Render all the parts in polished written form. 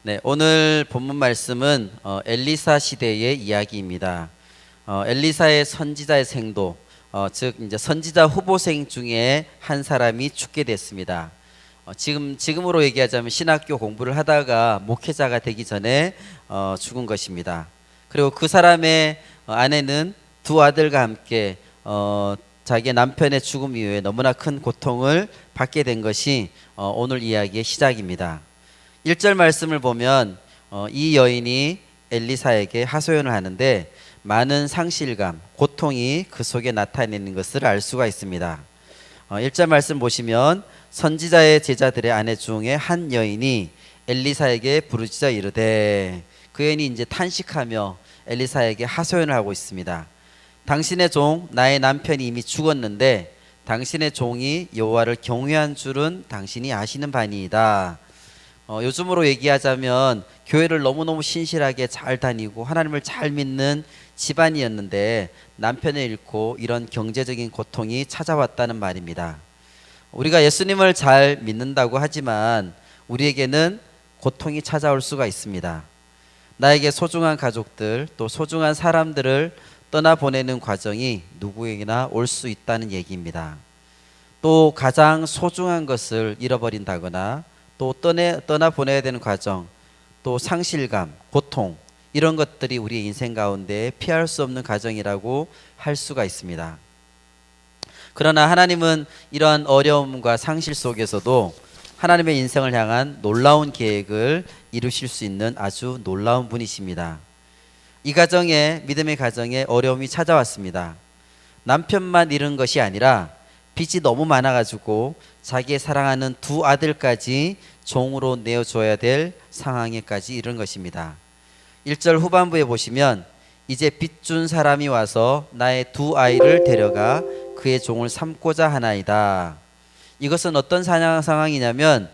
네, 오늘 본문 말씀은 엘리사 시대의 이야기입니다. 엘리사의 선지자의 생도, 즉 이제 선지자 후보생 중에 한 사람이 죽게 됐습니다. 지금으로 얘기하자면 신학교 공부를 하다가 목회자가 되기 전에 죽은 것입니다. 그리고 그 사람의 아내는 두 아들과 함께 자기의 남편의 죽음 이후에 너무나 큰 고통을 받게 된 것이 오늘 이야기의 시작입니다. 1절 말씀을 보면 이 여인이 엘리사에게 하소연을 하는데 많은 상실감, 고통이 그 속에 나타내는 것을 알 수가 있습니다. 1절 말씀 보시면 선지자의 제자들의 아내 중에 한 여인이 엘리사에게 부르짖어 이르되, 그 여인이 이제 탄식하며 엘리사에게 하소연을 하고 있습니다. 당신의 종 나의 남편이 이미 죽었는데 당신의 종이 여호와를 경외한 줄은 당신이 아시는 바니이다. 요즘으로 얘기하자면 교회를 너무너무 신실하게 잘 다니고 하나님을 잘 믿는 집안이었는데 남편을 잃고 이런 경제적인 고통이 찾아왔다는 말입니다. 우리가 예수님을 잘 믿는다고 하지만 우리에게는 고통이 찾아올 수가 있습니다. 나에게 소중한 가족들, 또 소중한 사람들을 떠나보내는 과정이 누구에게나 올 수 있다는 얘기입니다. 또 가장 소중한 것을 잃어버린다거나 또 떠나보내야 되는 과정, 또 상실감, 고통, 이런 것들이 우리 인생 가운데 피할 수 없는 과정이라고 할 수가 있습니다. 그러나 하나님은 이러한 어려움과 상실 속에서도 하나님의 인생을 향한 놀라운 계획을 이루실 수 있는 아주 놀라운 분이십니다. 이 가정에, 믿음의 가정에 어려움이 찾아왔습니다. 남편만 잃은 것이 아니라 빚이 너무 많아가지고 자기의 사랑하는 두 아들까지 종으로 내어줘야 될 상황에까지 이른 것입니다. 1절 후반부에 보시면 이제 빚 준 사람이 와서 나의 두 아이를 데려가 그의 종을 삼고자 하나이다. 이것은 어떤 상황이냐면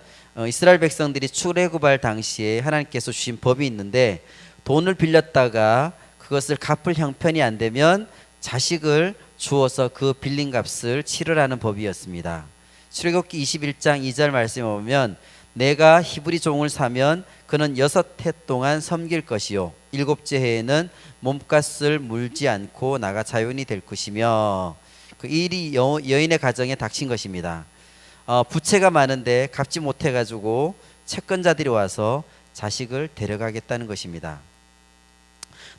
이스라엘 백성들이 출애굽할 당시에 하나님께서 주신 법이 있는데, 돈을 빌렸다가 그것을 갚을 형편이 안 되면 자식을 주어서 그 빌린 값을 치르라는 법이었습니다. 출애굽기 21장 2절 말씀에 보면 내가 히브리 종을 사면 그는 6해 동안 섬길 것이요 7째 해에는 몸값을 물지 않고 나가 자연이 될 것이며, 그 일이 여인의 가정에 닥친 것입니다. 부채가 많은데 갚지 못해가지고 채권자들이 와서 자식을 데려가겠다는 것입니다.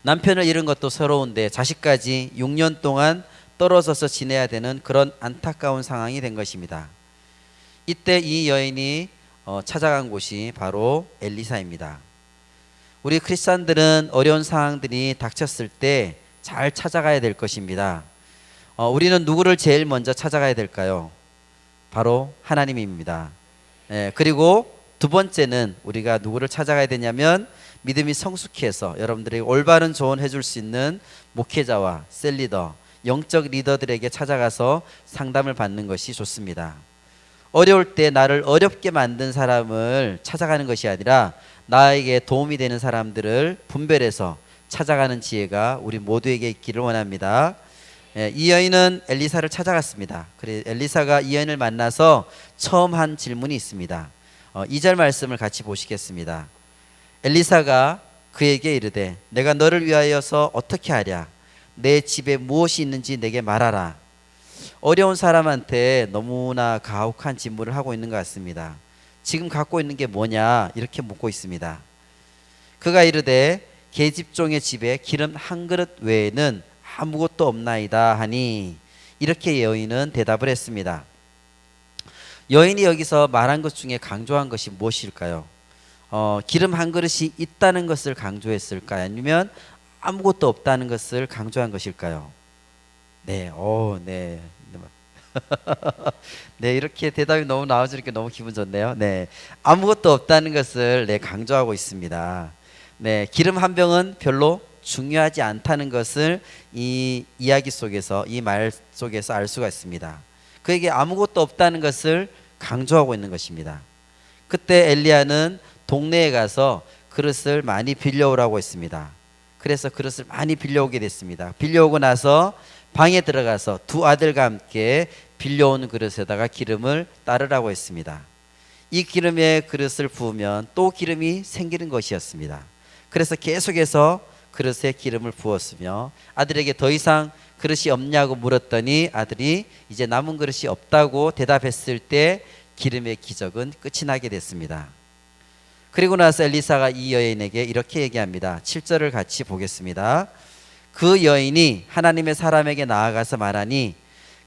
남편을 잃은 것도 서러운데 자식까지 6년 동안 떨어져서 지내야 되는 그런 안타까운 상황이 된 것입니다. 이때 이 여인이 찾아간 곳이 바로 엘리사입니다. 우리 크리스찬들은 어려운 상황들이 닥쳤을 때 잘 찾아가야 될 것입니다. 우리는 누구를 제일 먼저 찾아가야 될까요? 바로 하나님입니다. 그리고 두 번째는 우리가 누구를 찾아가야 되냐면 믿음이 성숙해서 여러분들이 올바른 조언 해줄 수 있는 목회자와 셀리더, 영적 리더들에게 찾아가서 상담을 받는 것이 좋습니다. 어려울 때 나를 어렵게 만든 사람을 찾아가는 것이 아니라 나에게 도움이 되는 사람들을 분별해서 찾아가는 지혜가 우리 모두에게 있기를 원합니다. 이 여인은 엘리사를 찾아갔습니다. 그래 엘리사가 이 여인을 만나서 처음 한 질문이 있습니다. 2절 말씀을 같이 보시겠습니다. 엘리사가 그에게 이르되 내가 너를 위하여서 어떻게 하랴? 내 집에 무엇이 있는지 내게 말하라. 어려운 사람한테 너무나 가혹한 질문을 하고 있는 것 같습니다. 지금 갖고 있는 게 뭐냐? 이렇게 묻고 있습니다. 그가 이르되 계집종의 집에 기름 한 그릇 외에는 아무것도 없나이다 하니, 이렇게 여인은 대답을 했습니다. 여인이 여기서 말한 것 중에 강조한 것이 무엇일까요? 기름 한 그릇이 있다는 것을 강조했을까요? 아니면 아무것도 없다는 것을 강조한 것일까요? 네, 네. 네, 이렇게 대답이 너무 나와주니까 너무 기분 좋네요. 네, 아무것도 없다는 것을 강조하고 있습니다. 네, 기름 한 병은 별로 중요하지 않다는 것을 이 이야기 속에서, 이 말 속에서 알 수가 있습니다. 그에게 아무것도 없다는 것을 강조하고 있는 것입니다. 그때 엘리야는 동네에 가서 그릇을 많이 빌려오라고 했습니다. 그래서 그릇을 많이 빌려오게 됐습니다. 빌려오고 나서 방에 들어가서 두 아들과 함께 빌려온 그릇에다가 기름을 따르라고 했습니다. 이 기름에 그릇을 부으면 또 기름이 생기는 것이었습니다. 그래서 계속해서 그릇에 기름을 부었으며 아들에게 더 이상 그릇이 없냐고 물었더니 아들이 이제 남은 그릇이 없다고 대답했을 때 기름의 기적은 끝이 나게 됐습니다. 그리고 나서 엘리사가 이 여인에게 이렇게 얘기합니다. 7절을 같이 보겠습니다. 그 여인이 하나님의 사람에게 나아가서 말하니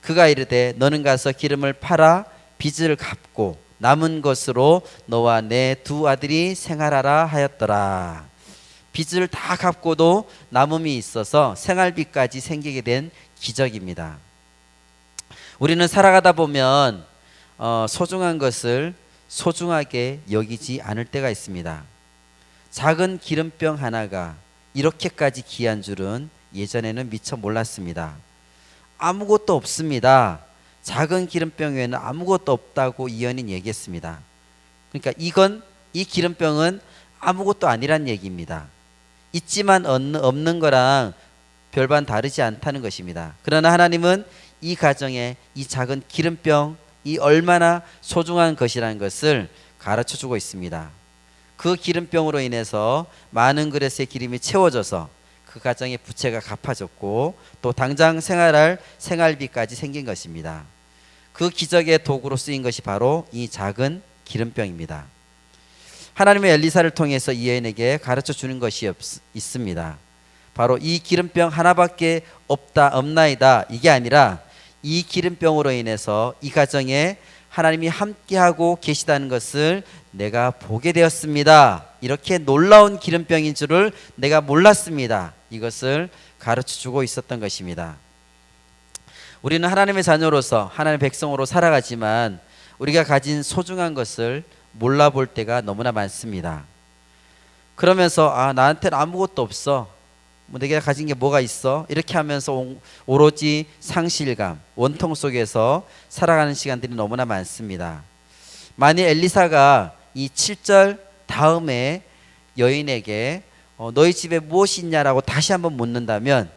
그가 이르되 너는 가서 기름을 팔아 빚을 갚고 남은 것으로 너와 내 두 아들이 생활하라 하였더라. 빚을 다 갚고도 남음이 있어서 생활비까지 생기게 된 기적입니다. 우리는 살아가다 보면 소중한 것을 소중하게 여기지 않을 때가 있습니다. 작은 기름병 하나가 이렇게까지 귀한 줄은 예전에는 미처 몰랐습니다. 아무것도 없습니다. 작은 기름병 외에는 아무것도 없다고 이 여인은 얘기했습니다. 그러니까 이 기름병은 아무것도 아니란 얘기입니다. 있지만 없는 거랑 별반 다르지 않다는 것입니다. 그러나 하나님은 이 가정에 이 작은 기름병, 이 얼마나 소중한 것이라는 것을 가르쳐 주고 있습니다. 그 기름병으로 인해서 많은 그릇의 기름이 채워져서 그 가정의 부채가 갚아졌고 또 당장 생활할 생활비까지 생긴 것입니다. 그 기적의 도구로 쓰인 것이 바로 이 작은 기름병입니다. 하나님의 엘리사를 통해서 이 여인에게 가르쳐 주는 것이 있습니다. 바로 이 기름병 하나밖에 없나이다 이게 아니라 이 기름병으로 인해서 이 가정에 하나님이 함께하고 계시다는 것을 내가 보게 되었습니다. 이렇게 놀라운 기름병인 줄을 내가 몰랐습니다. 이것을 가르쳐 주고 있었던 것입니다. 우리는 하나님의 자녀로서 하나님의 백성으로 살아가지만 우리가 가진 소중한 것을 몰라볼 때가 너무나 많습니다. 그러면서 나한테는 아무것도 없어. 내가 가진 게 뭐가 있어? 이렇게 하면서 오로지 상실감, 원통 속에서 살아가는 시간들이 너무나 많습니다. 만일 엘리사가 이 7절 다음에 여인에게 너희 집에 무엇이 있냐라고 다시 한번 묻는다면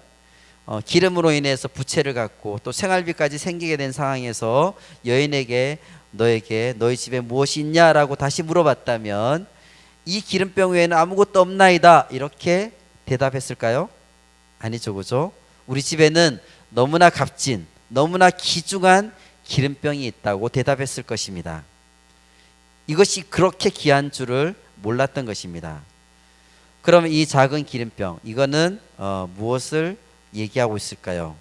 기름으로 인해서 부채를 갖고 또 생활비까지 생기게 된 상황에서 여인에게 너에게 너희 집에 무엇이 있냐라고 다시 물어봤다면 이 기름병 외에는 아무것도 없나이다 이렇게 대답했을까요? 아니죠, 그죠? 우리 집에는 너무나 값진, 너무나 귀중한 기름병이 있다고 대답했을 것입니다. 이것이 그렇게 귀한 줄을 몰랐던 것입니다. 그러면 이 작은 기름병, 이거는 무엇을 얘기하고 있을까요?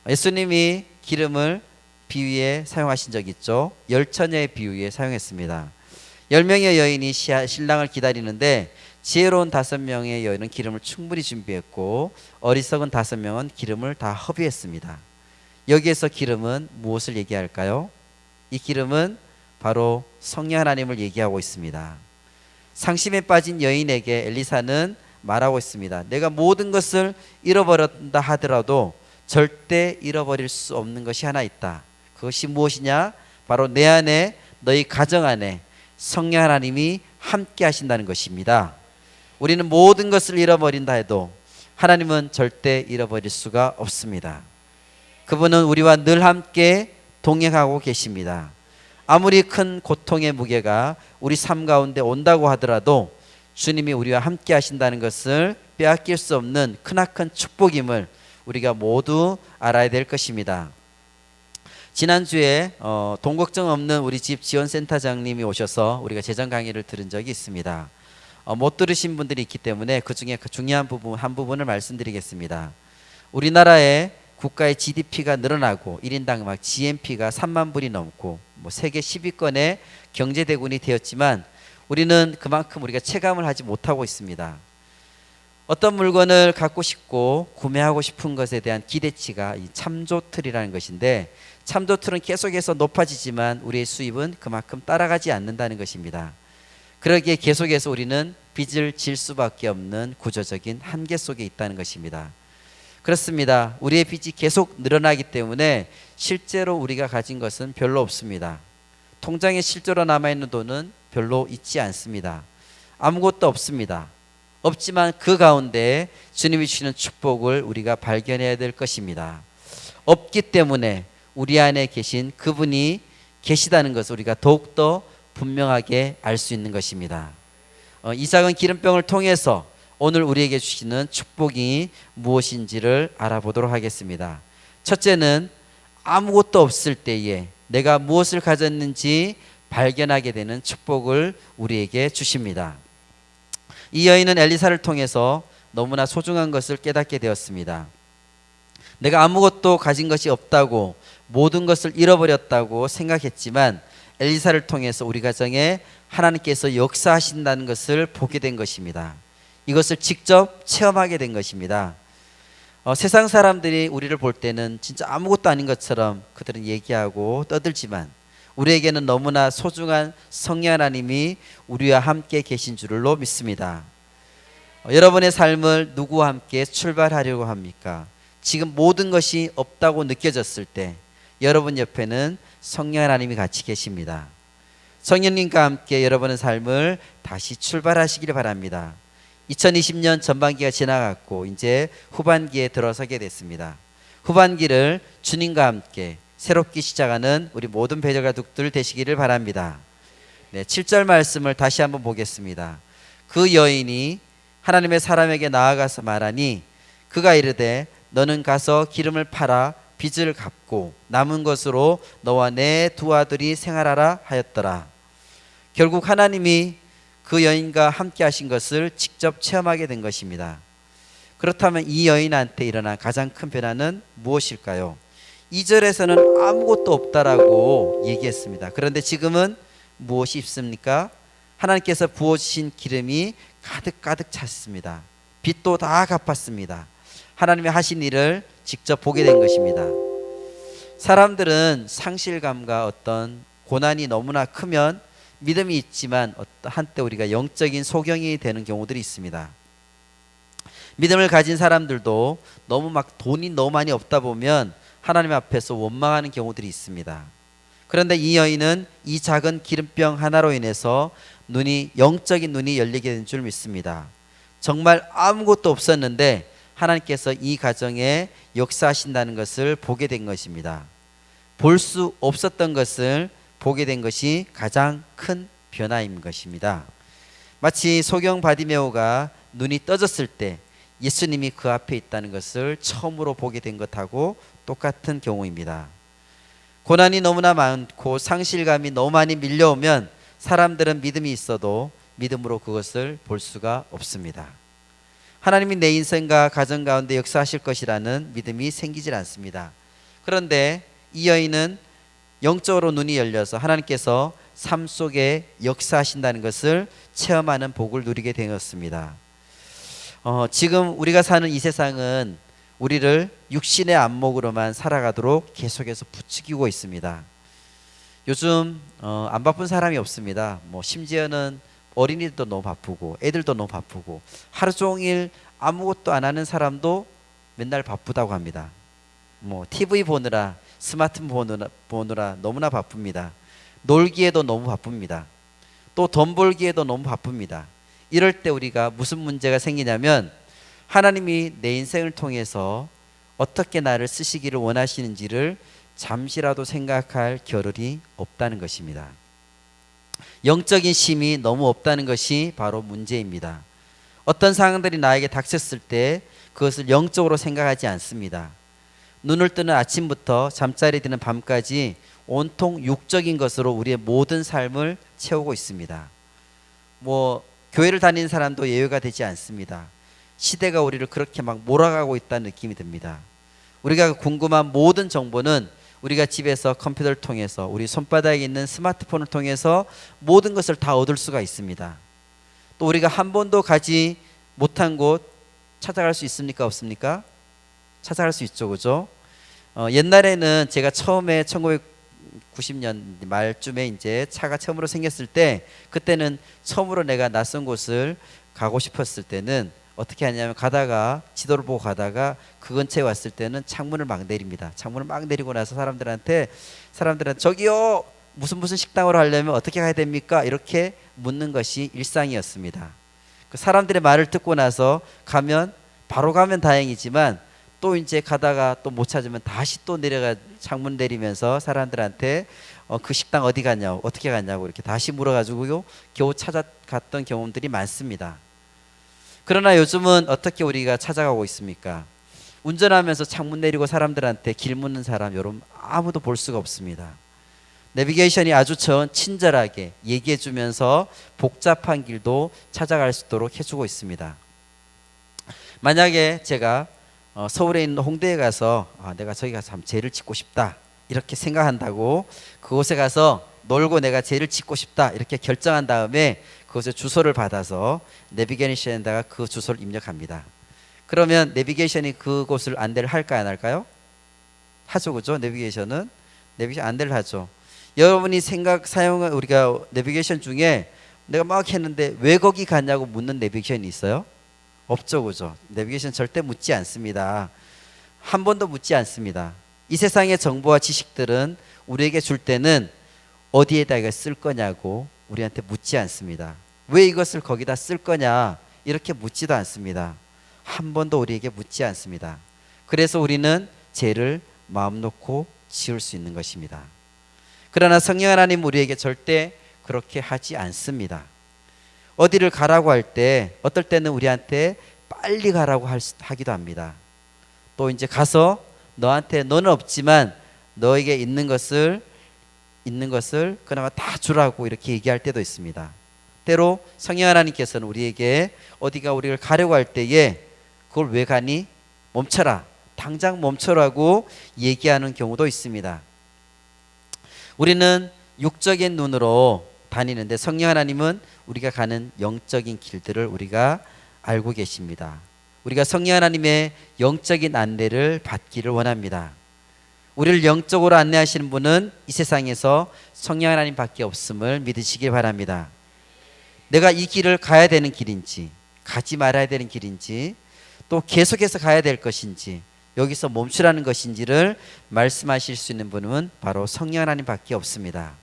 예수님이 기름을 비유에 사용하신 적 있죠. 열처녀의 비유에 사용했습니다. 10명의 여인이 신랑을 기다리는데 지혜로운 5명의 여인은 기름을 충분히 준비했고 어리석은 5명은 기름을 다 허비했습니다. 여기에서 기름은 무엇을 얘기할까요? 이 기름은 바로 성령 하나님을 얘기하고 있습니다. 상심에 빠진 여인에게 엘리사는 말하고 있습니다. 내가 모든 것을 잃어버렸다 하더라도 절대 잃어버릴 수 없는 것이 하나 있다. 그것이 무엇이냐? 바로 내 안에, 너희 가정 안에 성령 하나님이 함께 하신다는 것입니다. 우리는 모든 것을 잃어버린다 해도 하나님은 절대 잃어버릴 수가 없습니다. 그분은 우리와 늘 함께 동행하고 계십니다. 아무리 큰 고통의 무게가 우리 삶 가운데 온다고 하더라도 주님이 우리와 함께 하신다는 것을 빼앗길 수 없는 크나큰 축복임을 우리가 모두 알아야 될 것입니다. 지난주에 돈 걱정 없는 우리 집 지원센터장님이 오셔서 우리가 재정 강의를 들은 적이 있습니다. 못 들으신 분들이 있기 때문에 그 중에 중요한 부분 한 부분을 말씀드리겠습니다. 우리나라의 국가의 GDP가 늘어나고 1인당 막 GNP가 3만 불이 넘고 세계 10위권의 경제대국이 되었지만 우리는 그만큼 우리가 체감을 하지 못하고 있습니다. 어떤 물건을 갖고 싶고 구매하고 싶은 것에 대한 기대치가 이 참조틀이라는 것인데 참조틀은 계속해서 높아지지만 우리의 수입은 그만큼 따라가지 않는다는 것입니다. 그러기에 계속해서 우리는 빚을 질 수밖에 없는 구조적인 한계 속에 있다는 것입니다. 그렇습니다. 우리의 빚이 계속 늘어나기 때문에 실제로 우리가 가진 것은 별로 없습니다. 통장에 실제로 남아있는 돈은 별로 있지 않습니다. 아무것도 없습니다. 없지만 그 가운데 주님이 주시는 축복을 우리가 발견해야 될 것입니다. 없기 때문에 우리 안에 계신 그분이 계시다는 것을 우리가 더욱더 분명하게 알 수 있는 것입니다. 이 작은 기름병을 통해서 오늘 우리에게 주시는 축복이 무엇인지를 알아보도록 하겠습니다. 첫째는 아무것도 없을 때에 내가 무엇을 가졌는지 발견하게 되는 축복을 우리에게 주십니다. 이 여인은 엘리사를 통해서 너무나 소중한 것을 깨닫게 되었습니다. 내가 아무것도 가진 것이 없다고, 모든 것을 잃어버렸다고 생각했지만 엘리사를 통해서 우리 가정에 하나님께서 역사하신다는 것을 보게 된 것입니다. 이것을 직접 체험하게 된 것입니다. 세상 사람들이 우리를 볼 때는 진짜 아무것도 아닌 것처럼 그들은 얘기하고 떠들지만 우리에게는 너무나 소중한 성령 하나님이 우리와 함께 계신 줄로 믿습니다. 여러분의 삶을 누구와 함께 출발하려고 합니까? 지금 모든 것이 없다고 느껴졌을 때 여러분 옆에는 성령 하나님이 같이 계십니다. 성령님과 함께 여러분의 삶을 다시 출발하시길 바랍니다. 2020년 전반기가 지나갔고 이제 후반기에 들어서게 됐습니다. 후반기를 주님과 함께 새롭게 시작하는 우리 모든 배려가족들 되시기를 바랍니다. 7절 말씀을 다시 한번 보겠습니다. 그 여인이 하나님의 사람에게 나아가서 말하니 그가 이르되 너는 가서 기름을 팔아 빚을 갚고 남은 것으로 너와 내 두 아들이 생활하라 하였더라. 결국 하나님이 그 여인과 함께 하신 것을 직접 체험하게 된 것입니다. 그렇다면 이 여인한테 일어난 가장 큰 변화는 무엇일까요? 2절에서는 아무것도 없다라고 얘기했습니다. 그런데 지금은 무엇이 있습니까? 하나님께서 부어주신 기름이 가득가득 찼습니다. 빚도 다 갚았습니다. 하나님이 하신 일을 직접 보게 된 것입니다. 사람들은 상실감과 어떤 고난이 너무나 크면 믿음이 있지만 한때 우리가 영적인 소경이 되는 경우들이 있습니다. 믿음을 가진 사람들도 너무 돈이 너무 많이 없다 보면 하나님 앞에서 원망하는 경우들이 있습니다. 그런데 이 여인은 이 작은 기름병 하나로 인해서 영적인 눈이 열리게 된 줄 믿습니다. 정말 아무것도 없었는데 하나님께서 이 가정에 역사하신다는 것을 보게 된 것입니다. 볼 수 없었던 것을 보게 된 것이 가장 큰 변화인 것입니다. 마치 소경 바디메오가 눈이 떠졌을 때 예수님이 그 앞에 있다는 것을 처음으로 보게 된 것하고 똑같은 경우입니다. 고난이 너무나 많고 상실감이 너무 많이 밀려오면 사람들은 믿음이 있어도 믿음으로 그것을 볼 수가 없습니다. 하나님이 내 인생과 가정 가운데 역사하실 것이라는 믿음이 생기질 않습니다. 그런데 이 여인은 영적으로 눈이 열려서 하나님께서 삶 속에 역사하신다는 것을 체험하는 복을 누리게 되었습니다. 지금 우리가 사는 이 세상은 우리를 육신의 안목으로만 살아가도록 계속해서 부추기고 있습니다. 요즘 안 바쁜 사람이 없습니다. 심지어는 어린이들도 너무 바쁘고 애들도 너무 바쁘고 하루 종일 아무것도 안 하는 사람도 맨날 바쁘다고 합니다. TV 보느라 스마트폰 보느라 너무나 바쁩니다. 놀기에도 너무 바쁩니다. 또 돈 벌기에도 너무 바쁩니다. 이럴 때 우리가 무슨 문제가 생기냐면 하나님이 내 인생을 통해서 어떻게 나를 쓰시기를 원하시는지를 잠시라도 생각할 겨를이 없다는 것입니다. 영적인 힘이 너무 없다는 것이 바로 문제입니다. 어떤 상황들이 나에게 닥쳤을 때 그것을 영적으로 생각하지 않습니다. 눈을 뜨는 아침부터 잠자리 드는 밤까지 온통 육적인 것으로 우리의 모든 삶을 채우고 있습니다. 교회를 다니는 사람도 예외가 되지 않습니다. 시대가 우리를 그렇게 몰아가고 있다는 느낌이 듭니다. 우리가 궁금한 모든 정보는 우리가 집에서 컴퓨터를 통해서 우리 손바닥에 있는 스마트폰을 통해서 모든 것을 다 얻을 수가 있습니다. 또 우리가 한 번도 가지 못한 곳 찾아갈 수 있습니까? 없습니까? 찾아갈 수 있죠, 그죠? 옛날에는 제가 처음에 1990년 말쯤에 이제 차가 처음으로 생겼을 때 그때는 처음으로 내가 낯선 곳을 가고 싶었을 때는 어떻게 하냐면 지도를 보고 가다가 그 근처에 왔을 때는 창문을 막 내립니다. 창문을 막 내리고 나서 사람들한테 저기요 무슨 식당으로 하려면 어떻게 가야 됩니까? 이렇게 묻는 것이 일상이었습니다. 그 사람들의 말을 듣고 나서 바로 가면 다행이지만 또 이제 가다가 또 못 찾으면 다시 또 내려가 창문 내리면서 사람들한테 그 식당 어디 갔냐고 어떻게 갔냐고 이렇게 다시 물어가지고요 겨우 찾아갔던 경험들이 많습니다. 그러나 요즘은 어떻게 우리가 찾아가고 있습니까? 운전하면서 창문 내리고 사람들한테 길 묻는 사람 여러분 아무도 볼 수가 없습니다. 내비게이션이 아주 친절하게 얘기해 주면서 복잡한 길도 찾아갈 수 있도록 해주고 있습니다. 만약에 제가 서울에 있는 홍대에 가서 내가 저기 가서 한번 죄를 짓고 싶다 이렇게 생각한다고 그곳에 가서 놀고 내가 죄를 짓고 싶다 이렇게 결정한 다음에 그곳에 주소를 받아서 내비게이션에다가 그 주소를 입력합니다. 그러면 내비게이션이 그곳을 안내를 할까요 안 할까요? 하죠, 그죠? 내비게이션 안내를 하죠. 여러분이 사용한 우리가 내비게이션 중에 내가 막 했는데 왜 거기 갔냐고 묻는 내비게이션이 있어요? 없죠, 그죠? 내비게이션 절대 묻지 않습니다. 한 번도 묻지 않습니다. 이 세상의 정보와 지식들은 우리에게 줄 때는 어디에다가 쓸 거냐고 우리한테 묻지 않습니다. 왜 이것을 거기다 쓸 거냐 이렇게 묻지도 않습니다. 한 번도 우리에게 묻지 않습니다. 그래서 우리는 죄를 마음 놓고 지을 수 있는 것입니다. 그러나 성령 하나님 우리에게 절대 그렇게 하지 않습니다. 어디를 가라고 할 때 어떨 때는 우리한테 빨리 가라고 하기도 합니다. 또 이제 가서 너한테 너는 없지만 너에게 있는 것을 그나마 다 주라고 이렇게 얘기할 때도 있습니다. 때로 성령 하나님께서는 우리에게 어디가 우리를 가려고 할 때에 그걸 왜 가니? 멈춰라. 당장 멈춰라고 얘기하는 경우도 있습니다. 우리는 육적인 눈으로 다니는데 성령 하나님은 우리가 가는 영적인 길들을 우리가 알고 계십니다. 우리가 성령 하나님의 영적인 안내를 받기를 원합니다. 우리를 영적으로 안내하시는 분은 이 세상에서 성령 하나님밖에 없음을 믿으시길 바랍니다. 내가 이 길을 가야 되는 길인지 가지 말아야 되는 길인지 또 계속해서 가야 될 것인지 여기서 멈추라는 것인지를 말씀하실 수 있는 분은 바로 성령 하나님밖에 없습니다.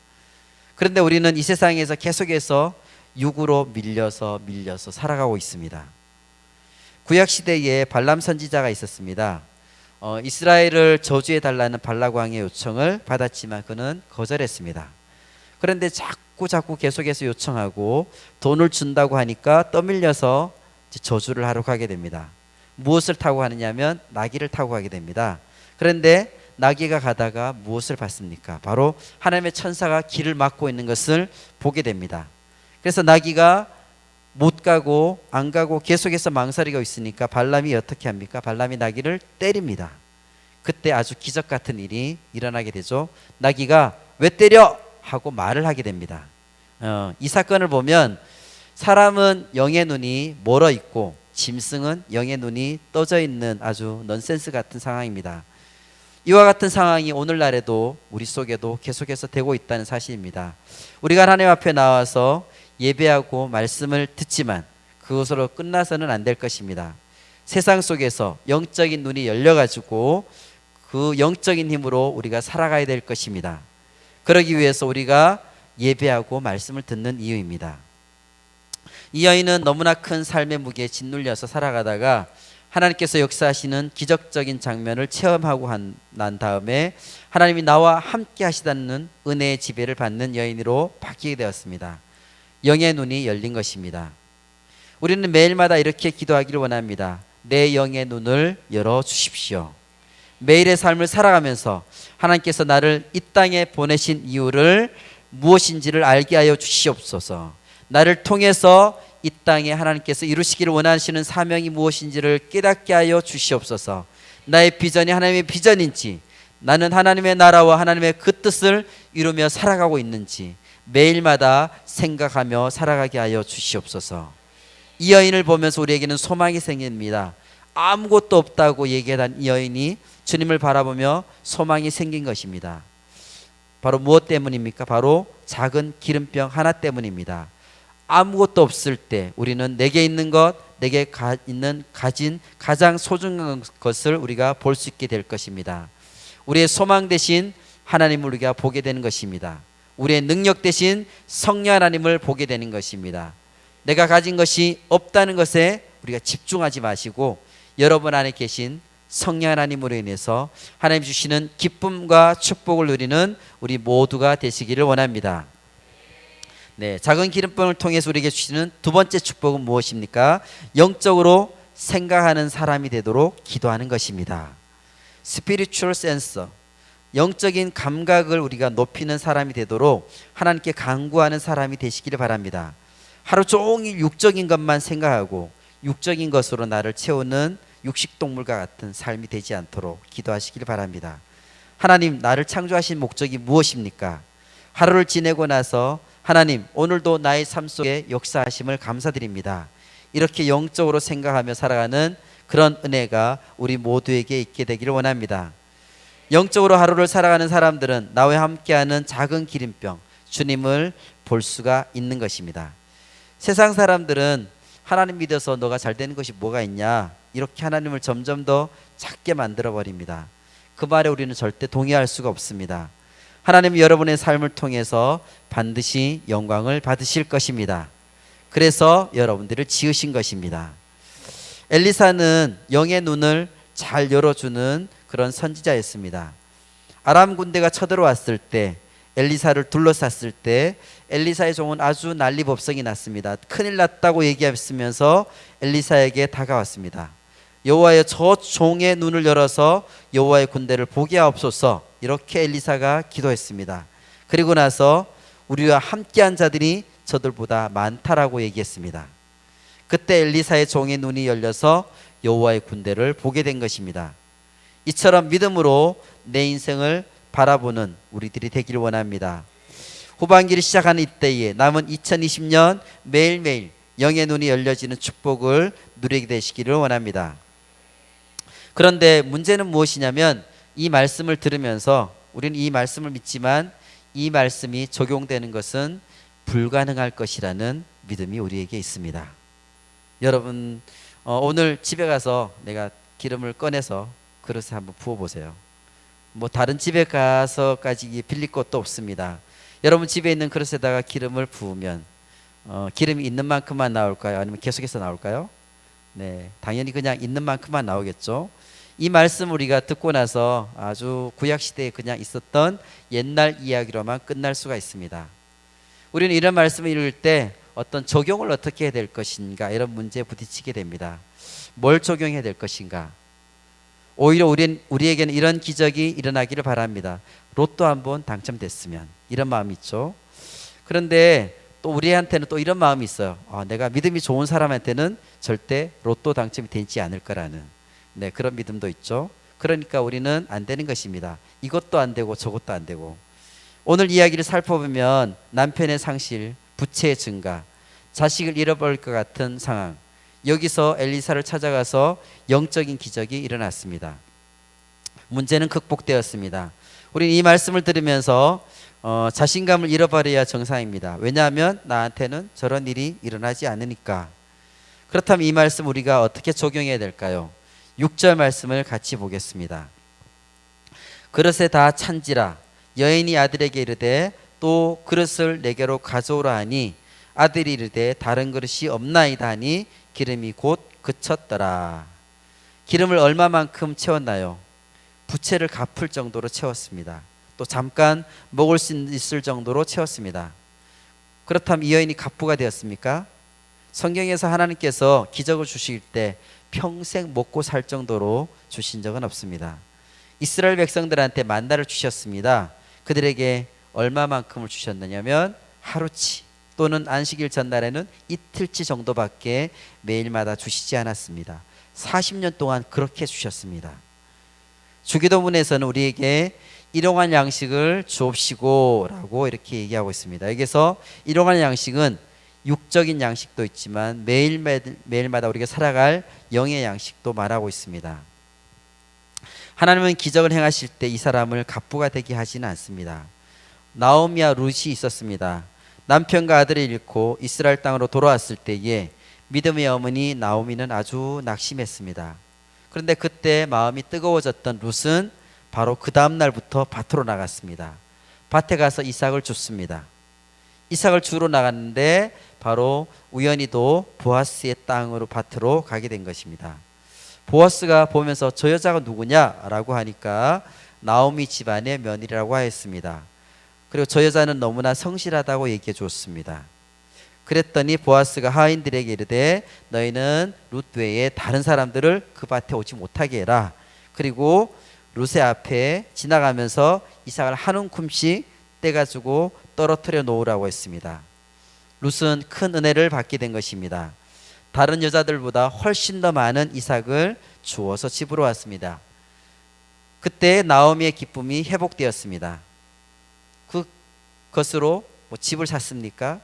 그런데 우리는 이 세상에서 계속해서 육으로 밀려서 살아가고 있습니다. 구약 시대에 발람 선지자가 있었습니다. 이스라엘을 저주해 달라는 발락 왕의 요청을 받았지만 그는 거절했습니다. 그런데 자꾸 계속해서 요청하고 돈을 준다고 하니까 떠밀려서 저주를 하러 가게 됩니다. 무엇을 타고 가느냐면 나귀를 타고 가게 됩니다. 그런데 나귀가 가다가 무엇을 봤습니까? 바로 하나님의 천사가 길을 막고 있는 것을 보게 됩니다. 그래서 나귀가 못 가고 안 가고 계속해서 망설이고 있으니까 발람이 어떻게 합니까? 발람이 나귀를 때립니다. 그때 아주 기적 같은 일이 일어나게 되죠. 나귀가 왜 때려? 하고 말을 하게 됩니다. 이 사건을 보면 사람은 영의 눈이 멀어 있고 짐승은 영의 눈이 떠져 있는 아주 넌센스 같은 상황입니다. 이와 같은 상황이 오늘날에도 우리 속에도 계속해서 되고 있다는 사실입니다. 우리가 하나님 앞에 나와서 예배하고 말씀을 듣지만 그것으로 끝나서는 안 될 것입니다. 세상 속에서 영적인 눈이 열려가지고 그 영적인 힘으로 우리가 살아가야 될 것입니다. 그러기 위해서 우리가 예배하고 말씀을 듣는 이유입니다. 이 여인은 너무나 큰 삶의 무게에 짓눌려서 살아가다가 하나님께서 역사하시는 기적적인 장면을 체험하고 난 다음에 하나님이 나와 함께 하시다는 은혜의 지배를 받는 여인으로 바뀌게 되었습니다. 영의 눈이 열린 것입니다. 우리는 매일마다 이렇게 기도하기를 원합니다. 내 영의 눈을 열어주십시오. 매일의 삶을 살아가면서 하나님께서 나를 이 땅에 보내신 이유를 무엇인지를 알게 하여 주시옵소서. 나를 통해서 이 땅에 하나님께서 이루시기를 원하시는 사명이 무엇인지를 깨닫게 하여 주시옵소서. 나의 비전이 하나님의 비전인지 나는 하나님의 나라와 하나님의 그 뜻을 이루며 살아가고 있는지 매일마다 생각하며 살아가게 하여 주시옵소서. 이 여인을 보면서 우리에게는 소망이 생깁니다. 아무것도 없다고 얘기한 이 여인이 주님을 바라보며 소망이 생긴 것입니다. 바로 무엇 때문입니까? 바로 작은 기름병 하나 때문입니다. 아무것도 없을 때 우리는 내게 있는 것, 내게 가진 가장 소중한 것을 우리가 볼 수 있게 될 것입니다. 우리의 소망 대신 하나님을 우리가 보게 되는 것입니다. 우리의 능력 대신 성령 하나님을 보게 되는 것입니다. 내가 가진 것이 없다는 것에 우리가 집중하지 마시고 여러분 안에 계신 성령 하나님으로 인해서 하나님 주시는 기쁨과 축복을 누리는 우리 모두가 되시기를 원합니다. 네, 작은 기름병을 통해서 우리에게 주시는 두 번째 축복은 무엇입니까? 영적으로 생각하는 사람이 되도록 기도하는 것입니다. Spiritual sense, 영적인 감각을 우리가 높이는 사람이 되도록 하나님께 간구하는 사람이 되시기를 바랍니다. 하루 종일 육적인 것만 생각하고 육적인 것으로 나를 채우는 육식동물과 같은 삶이 되지 않도록 기도하시길 바랍니다. 하나님, 나를 창조하신 목적이 무엇입니까? 하루를 지내고 나서 하나님, 오늘도 나의 삶 속에 역사하심을 감사드립니다. 이렇게 영적으로 생각하며 살아가는 그런 은혜가 우리 모두에게 있게 되기를 원합니다. 영적으로 하루를 살아가는 사람들은 나와 함께하는 작은 기름병, 주님을 볼 수가 있는 것입니다. 세상 사람들은 하나님 믿어서 너가 잘 되는 것이 뭐가 있냐, 이렇게 하나님을 점점 더 작게 만들어 버립니다. 그 말에 우리는 절대 동의할 수가 없습니다. 하나님이 여러분의 삶을 통해서 반드시 영광을 받으실 것입니다. 그래서 여러분들을 지으신 것입니다. 엘리사는 영의 눈을 잘 열어주는 그런 선지자였습니다. 아람 군대가 쳐들어왔을 때, 엘리사를 둘러쌌을 때 엘리사의 종은 아주 난리법석이 났습니다. 큰일 났다고 얘기하면서 엘리사에게 다가왔습니다. 여호와여, 저 종의 눈을 열어서 여호와의 군대를 보게 하옵소서, 이렇게 엘리사가 기도했습니다. 그리고 나서 우리와 함께한 자들이 저들보다 많다라고 얘기했습니다. 그때 엘리사의 종의 눈이 열려서 여호와의 군대를 보게 된 것입니다. 이처럼 믿음으로 내 인생을 바라보는 우리들이 되기를 원합니다. 후반기를 시작하는 이때에 남은 2020년 매일매일 영의 눈이 열려지는 축복을 누리게 되시기를 원합니다. 그런데 문제는 무엇이냐면, 이 말씀을 들으면서 우리는 이 말씀을 믿지만 이 말씀이 적용되는 것은 불가능할 것이라는 믿음이 우리에게 있습니다. 여러분, 오늘 집에 가서 내가 기름을 꺼내서 그릇에 한번 부어보세요. 뭐 다른 집에 가서까지 빌릴 것도 없습니다. 여러분 집에 있는 그릇에다가 기름을 부으면 기름이 있는 만큼만 나올까요? 아니면 계속해서 나올까요? 네, 당연히 그냥 있는 만큼만 나오겠죠. 이 말씀 우리가 듣고 나서 아주 구약시대에 그냥 있었던 옛날 이야기로만 끝날 수가 있습니다. 우리는 이런 말씀을 읽을 때 어떤 적용을 어떻게 해야 될 것인가, 이런 문제에 부딪히게 됩니다. 뭘 적용해야 될 것인가? 오히려 우리에게는 이런 기적이 일어나기를 바랍니다. 로또 한번 당첨됐으면, 이런 마음이 있죠. 그런데 또 우리한테는 또 이런 마음이 있어요. 내가 믿음이 좋은 사람한테는 절대 로또 당첨이 되지 않을 거라는, 네, 그런 믿음도 있죠. 그러니까 우리는 안 되는 것입니다. 이것도 안 되고 저것도 안 되고. 오늘 이야기를 살펴보면 남편의 상실, 부채의 증가, 자식을 잃어버릴 것 같은 상황, 여기서 엘리사를 찾아가서 영적인 기적이 일어났습니다. 문제는 극복되었습니다. 우리는 이 말씀을 들으면서 자신감을 잃어버려야 정상입니다. 왜냐하면 나한테는 저런 일이 일어나지 않으니까. 그렇다면 이 말씀 우리가 어떻게 적용해야 될까요? 6절 말씀을 같이 보겠습니다. 그릇에 다 찬지라 여인이 아들에게 이르되 또 그릇을 내게로 가져오라 하니 아들이 이르되 다른 그릇이 없나이다 하니 기름이 곧 그쳤더라. 기름을 얼마만큼 채웠나요? 부채를 갚을 정도로 채웠습니다. 또 잠깐 먹을 수 있을 정도로 채웠습니다. 그렇다면 이 여인이 갑부가 되었습니까? 성경에서 하나님께서 기적을 주실 때 평생 먹고 살 정도로 주신 적은 없습니다. 이스라엘 백성들한테 만나를 주셨습니다. 그들에게 얼마만큼을 주셨느냐면 하루치 또는 안식일 전날에는 이틀치 정도밖에 매일마다 주시지 않았습니다. 40년 동안 그렇게 주셨습니다. 주기도문에서는 우리에게 일용할 양식을 주옵시고 라고 이렇게 얘기하고 있습니다. 여기서 일용할 양식은 육적인 양식도 있지만 매일마다 우리가 살아갈 영의 양식도 말하고 있습니다. 하나님은 기적을 행하실 때 이 사람을 갑부가 되게 하지는 않습니다. 나오미와 룻이 있었습니다. 남편과 아들을 잃고 이스라엘 땅으로 돌아왔을 때에 믿음의 어머니 나오미는 아주 낙심했습니다. 그런데 그때 마음이 뜨거워졌던 룻은 바로 그 다음 날부터 밭으로 나갔습니다. 밭에 가서 이삭을 줍습니다. 이삭을 주러 나갔는데 바로 우연히도 보아스의 땅으로 밭으로 가게 된 것입니다. 보아스가 보면서 저 여자가 누구냐라고 하니까 나오미 집안의 며느리라고 하였습니다. 그리고 저 여자는 너무나 성실하다고 얘기해 줬습니다. 그랬더니 보아스가 하인들에게 이르되 너희는 룻 외에 다른 사람들을 그 밭에 오지 못하게 해라. 그리고 룻의 앞에 지나가면서 이삭을 한 움큼씩 떼가지고 떨어뜨려 놓으라고 했습니다. 룻은 큰 은혜를 받게 된 것입니다. 다른 여자들보다 훨씬 더 많은 이삭을 주어서 집으로 왔습니다. 그때 나오미의 기쁨이 회복되었습니다. 그것으로 집을 샀습니까?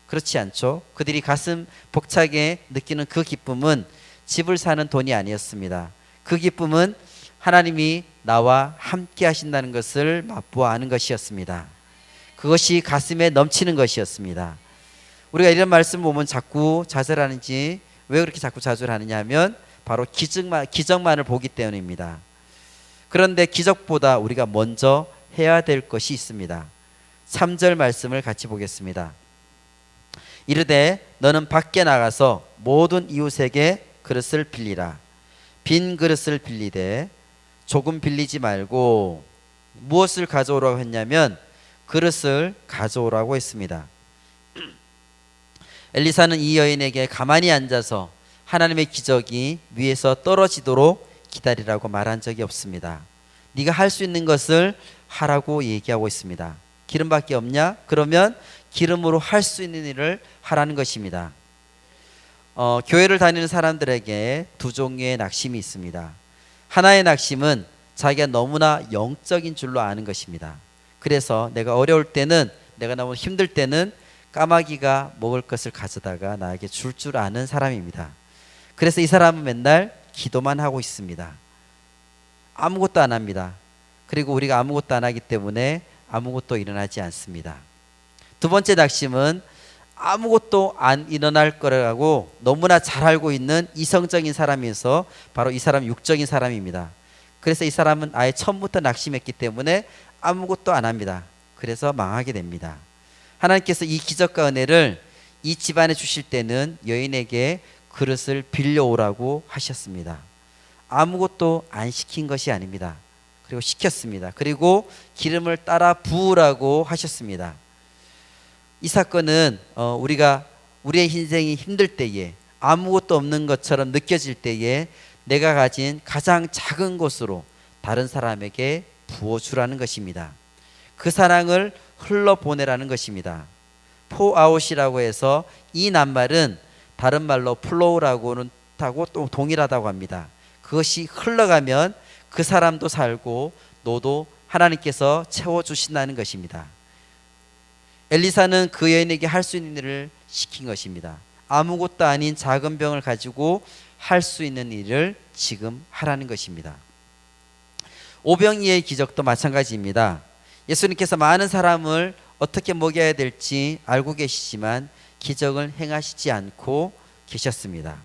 그렇지 않죠. 그들이 가슴 벅차게 느끼는 그 기쁨은 집을 사는 돈이 아니었습니다. 그 기쁨은 하나님이 나와 함께 하신다는 것을 맛보아 아는 것이었습니다. 그것이 가슴에 넘치는 것이었습니다. 우리가 이런 말씀 보면 자꾸 좌절하는지, 왜 그렇게 자꾸 좌절하느냐 하면 바로 기적만을 보기 때문입니다. 그런데 기적보다 우리가 먼저 해야 될 것이 있습니다. 3절 말씀을 같이 보겠습니다. 이르되 너는 밖에 나가서 모든 이웃에게 그릇을 빌리라. 빈 그릇을 빌리되 조금 빌리지 말고 무엇을 가져오라고 했냐면 그릇을 가져오라고 했습니다. 엘리사는 이 여인에게 가만히 앉아서 하나님의 기적이 위에서 떨어지도록 기다리라고 말한 적이 없습니다. 네가 할 수 있는 것을 하라고 얘기하고 있습니다. 기름밖에 없냐? 그러면 기름으로 할 수 있는 일을 하라는 것입니다. 교회를 다니는 사람들에게 두 종류의 낙심이 있습니다. 하나의 낙심은 자기가 너무나 영적인 줄로 아는 것입니다. 그래서 내가 어려울 때는, 내가 너무 힘들 때는 까마귀가 먹을 것을 가져다가 나에게 줄 아는 사람입니다. 그래서 이 사람은 맨날 기도만 하고 있습니다. 아무것도 안 합니다. 그리고 우리가 아무것도 안 하기 때문에 아무것도 일어나지 않습니다. 두 번째 낙심은 아무것도 안 일어날 거라고 너무나 잘 알고 있는 이성적인 사람이어서 바로 이 사람 육적인 사람입니다. 그래서 이 사람은 아예 처음부터 낙심했기 때문에 아무것도 안 합니다. 그래서 망하게 됩니다. 하나님께서 이 기적과 은혜를 이 집안에 주실 때는 여인에게 그릇을 빌려오라고 하셨습니다. 아무것도 안 시킨 것이 아닙니다. 그리고 시켰습니다. 그리고 기름을 따라 부으라고 하셨습니다. 이 사건은 우리가 우리의 인생이 힘들 때에, 아무것도 없는 것처럼 느껴질 때에 내가 가진 가장 작은 것으로 다른 사람에게 부어주라는 것입니다. 그 사랑을 흘러보내라는 것입니다. 포아웃이라고 해서 이 낱말은 다른 말로 플로우라고는 하고 또 동일하다고 합니다. 그것이 흘러가면 그 사람도 살고 너도 하나님께서 채워주신다는 것입니다. 엘리사는 그 여인에게 할 수 있는 일을 시킨 것입니다. 아무것도 아닌 작은 병을 가지고 할 수 있는 일을 지금 하라는 것입니다. 오병이의 기적도 마찬가지입니다. 예수님께서 많은 사람을 어떻게 먹여야 될지 알고 계시지만 기적을 행하시지 않고 계셨습니다.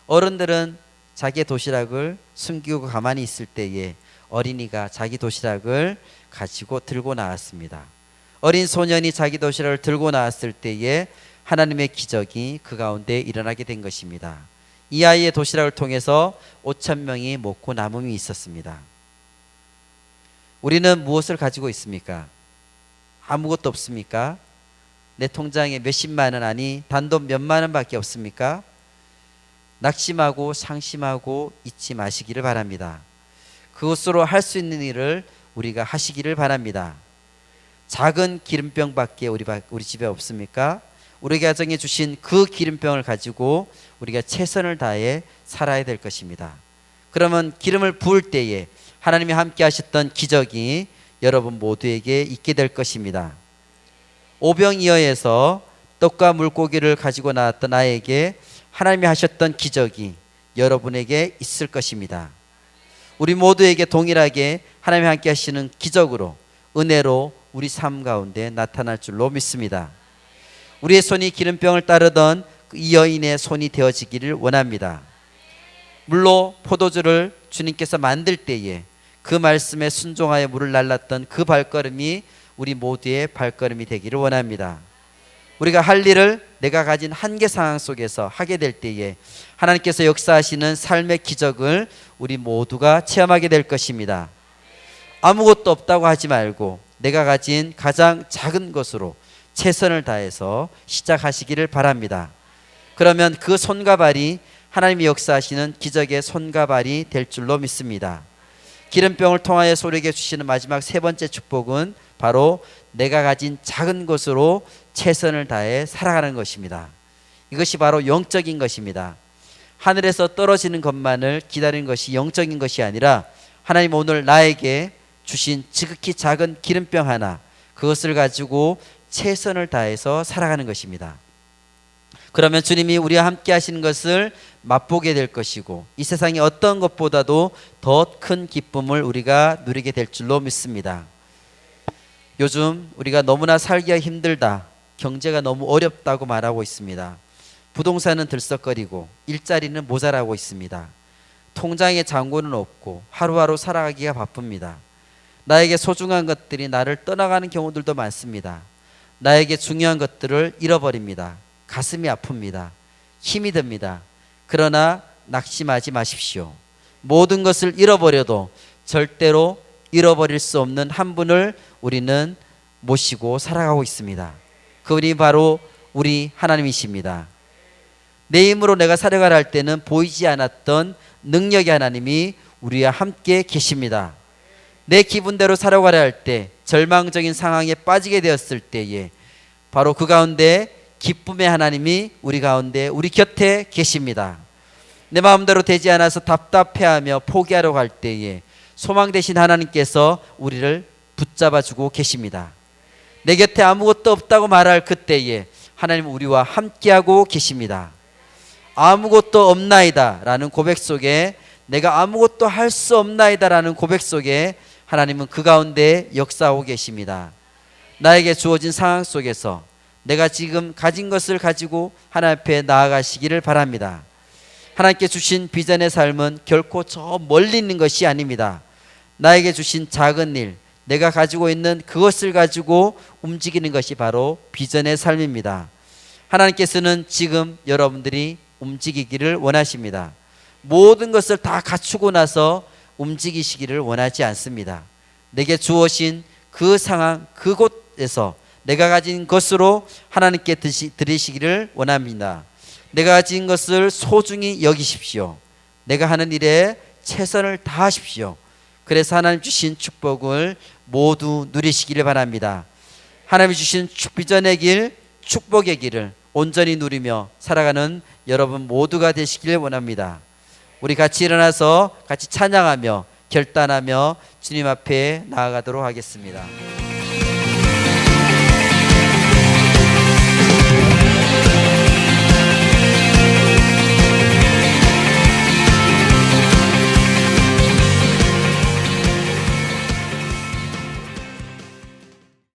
어른들은 자기의 도시락을 숨기고 가만히 있을 때에 어린이가 자기 도시락을 가지고 들고 나왔습니다. 어린 소년이 자기 도시락을 들고 나왔을 때에 하나님의 기적이 그 가운데 일어나게 된 것입니다. 이 아이의 도시락을 통해서 5,000명이 먹고 남음이 있었습니다. 우리는 무엇을 가지고 있습니까? 아무것도 없습니까? 내 통장에 몇십만 원, 아니 단돈 몇만 원밖에 없습니까? 낙심하고 상심하고 잊지 마시기를 바랍니다. 그것으로 할 수 있는 일을 우리가 하시기를 바랍니다. 작은 기름병밖에 우리 집에 없습니까? 우리 가정에 주신 그 기름병을 가지고 우리가 최선을 다해 살아야 될 것입니다. 그러면 기름을 부을 때에 하나님이 함께 하셨던 기적이 여러분 모두에게 있게 될 것입니다. 오병이어에서 떡과 물고기를 가지고 나왔던 아이에게 하나님이 하셨던 기적이 여러분에게 있을 것입니다. 우리 모두에게 동일하게 하나님이 함께 하시는 기적으로, 은혜로 우리 삶 가운데 나타날 줄로 믿습니다. 우리의 손이 기름병을 따르던 이 여인의 손이 되어지기를 원합니다. 물로 포도주를 주님께서 만들 때에 그 말씀에 순종하여 물을 날랐던 그 발걸음이 우리 모두의 발걸음이 되기를 원합니다. 우리가 할 일을 내가 가진 한계 상황 속에서 하게 될 때에 하나님께서 역사하시는 삶의 기적을 우리 모두가 체험하게 될 것입니다. 아무것도 없다고 하지 말고 내가 가진 가장 작은 것으로 최선을 다해서 시작하시기를 바랍니다. 그러면 그 손과 발이 하나님이 역사하시는 기적의 손과 발이 될 줄로 믿습니다. 기름병을 통하여 우리에게 주시는 마지막 세 번째 축복은 바로 내가 가진 작은 것으로 최선을 다해 살아가는 것입니다. 이것이 바로 영적인 것입니다. 하늘에서 떨어지는 것만을 기다리는 것이 영적인 것이 아니라 하나님 오늘 나에게 주신 지극히 작은 기름병 하나, 그것을 가지고 최선을 다해서 살아가는 것입니다. 그러면 주님이 우리와 함께 하시는 것을 맛보게 될 것이고 이 세상의 어떤 것보다도 더 큰 기쁨을 우리가 누리게 될 줄로 믿습니다. 요즘 우리가 너무나 살기가 힘들다, 경제가 너무 어렵다고 말하고 있습니다. 부동산은 들썩거리고 일자리는 모자라고 있습니다. 통장에 잔고는 없고 하루하루 살아가기가 바쁩니다. 나에게 소중한 것들이 나를 떠나가는 경우들도 많습니다. 나에게 중요한 것들을 잃어버립니다. 가슴이 아픕니다. 힘이 듭니다. 그러나 낙심하지 마십시오. 모든 것을 잃어버려도 절대로 잃어버릴 수 없는 한 분을 우리는 모시고 살아가고 있습니다. 그분이 바로 우리 하나님이십니다. 내 힘으로 내가 살아가려 할 때는 보이지 않았던 능력의 하나님이 우리와 함께 계십니다. 내 기분대로 살아가려 할 때, 절망적인 상황에 빠지게 되었을 때에 바로 그 가운데 기쁨의 하나님이 우리 가운데 우리 곁에 계십니다. 내 마음대로 되지 않아서 답답해하며 포기하려고 할 때에 소망 되신 하나님께서 우리를 붙잡아주고 계십니다. 내 곁에 아무것도 없다고 말할 그때에 하나님은 우리와 함께하고 계십니다. 아무것도 없나이다 라는 고백 속에, 내가 아무것도 할 수 없나이다 라는 고백 속에 하나님은 그 가운데 역사하고 계십니다. 나에게 주어진 상황 속에서 내가 지금 가진 것을 가지고 하나님 앞에 나아가시기를 바랍니다. 하나님께 주신 비전의 삶은 결코 저 멀리 있는 것이 아닙니다. 나에게 주신 작은 일, 내가 가지고 있는 그것을 가지고 움직이는 것이 바로 비전의 삶입니다. 하나님께서는 지금 여러분들이 움직이기를 원하십니다. 모든 것을 다 갖추고 나서 움직이시기를 원하지 않습니다. 내게 주어진 그 상황, 그곳에서 내가 가진 것으로 하나님께 드리시기를 원합니다. 내가 가진 것을 소중히 여기십시오. 내가 하는 일에 최선을 다하십시오. 그래서 하나님 주신 축복을 모두 누리시기를 바랍니다. 하나님이 주신 비전의 길, 축복의 길을 온전히 누리며 살아가는 여러분 모두가 되시기를 원합니다. 우리 같이 일어나서 같이 찬양하며 결단하며 주님 앞에 나아가도록 하겠습니다.